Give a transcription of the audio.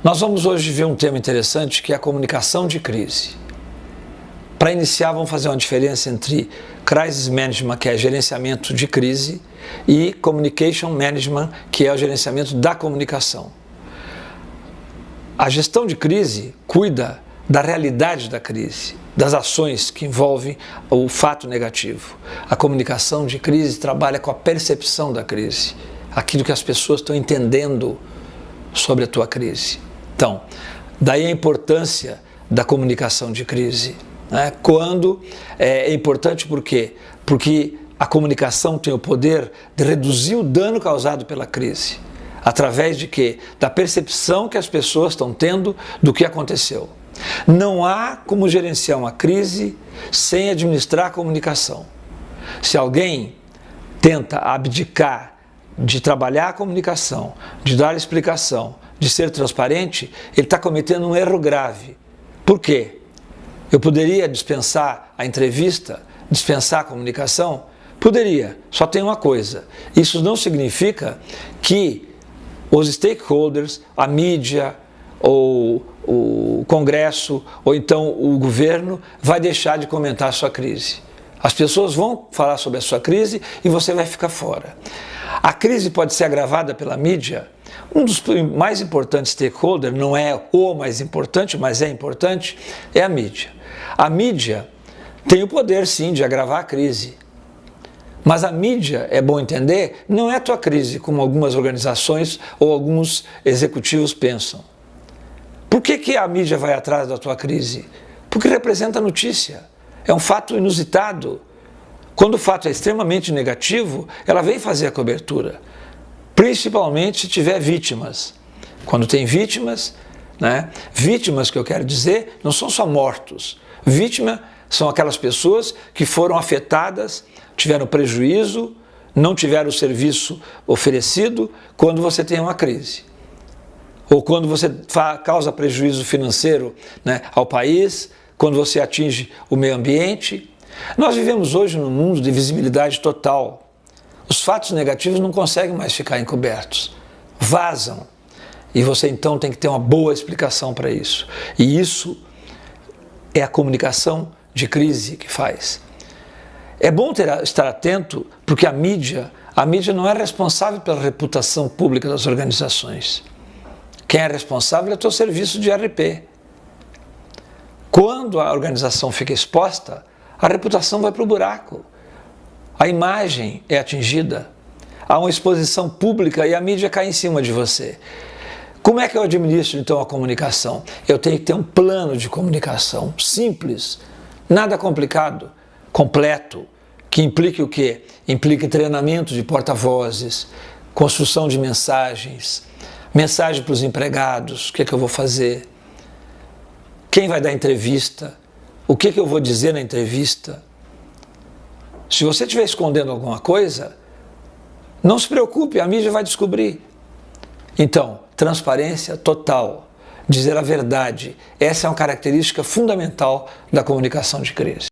Nós vamos hoje ver um tema interessante que é a comunicação de crise. Para iniciar, vamos fazer uma diferença entre Crisis Management, que é gerenciamento de crise, e Communication Management, que é o gerenciamento da comunicação. A gestão de crise cuida da realidade da crise, das ações que envolvem o fato negativo. A comunicação de crise trabalha com a percepção da crise, aquilo que as pessoas estão entendendo sobre a tua crise. Então, daí a importância da comunicação de crise. Quando é importante, por quê? Porque a comunicação tem o poder de reduzir o dano causado pela crise. Através de quê? Da percepção que as pessoas estão tendo do que aconteceu. Não há como gerenciar uma crise sem administrar a comunicação. Se alguém tenta abdicar de trabalhar a comunicação, de dar explicação, de ser transparente, ele está cometendo um erro grave. Por quê? Eu poderia dispensar a entrevista, dispensar a comunicação? Poderia, só tem uma coisa. Isso não significa que os stakeholders, a mídia, ou o Congresso, ou então o governo, vai deixar de comentar a sua crise. As pessoas vão falar sobre a sua crise e você vai ficar fora. A crise pode ser agravada pela mídia. Um dos mais importantes stakeholders, não é o mais importante, mas é importante, é a mídia. A mídia tem o poder, sim, de agravar a crise. Mas a mídia, é bom entender, não é a tua crise, como algumas organizações ou alguns executivos pensam. Por que a mídia vai atrás da tua crise? Porque representa notícia. É um fato inusitado. Quando o fato é extremamente negativo, ela vem fazer a cobertura. Principalmente se tiver vítimas. Quando tem vítimas, vítimas que eu quero dizer, não são só mortos. Vítima são aquelas pessoas que foram afetadas, tiveram prejuízo, não tiveram o serviço oferecido quando você tem uma crise. Ou quando você causa prejuízo financeiro ao país, quando você atinge o meio ambiente. Nós vivemos hoje num mundo de visibilidade total. Os fatos negativos não conseguem mais ficar encobertos, vazam. E você então tem que ter uma boa explicação para isso. E isso é a comunicação de crise que faz. É bom estar atento, porque a mídia não é responsável pela reputação pública das organizações. Quem é responsável é o teu serviço de RP. Quando a organização fica exposta, a reputação vai para o buraco. A imagem é atingida. Há uma exposição pública e a mídia cai em cima de você. Como é que eu administro então a comunicação? Eu tenho que ter um plano de comunicação simples, nada complicado, completo, que implique o quê? Implique treinamento de porta-vozes, construção de mensagens, mensagem para os empregados, o que eu vou fazer, quem vai dar entrevista, o que eu vou dizer na entrevista. Se você estiver escondendo alguma coisa, não se preocupe, a mídia vai descobrir. Então, transparência total, dizer a verdade, essa é uma característica fundamental da comunicação de crise.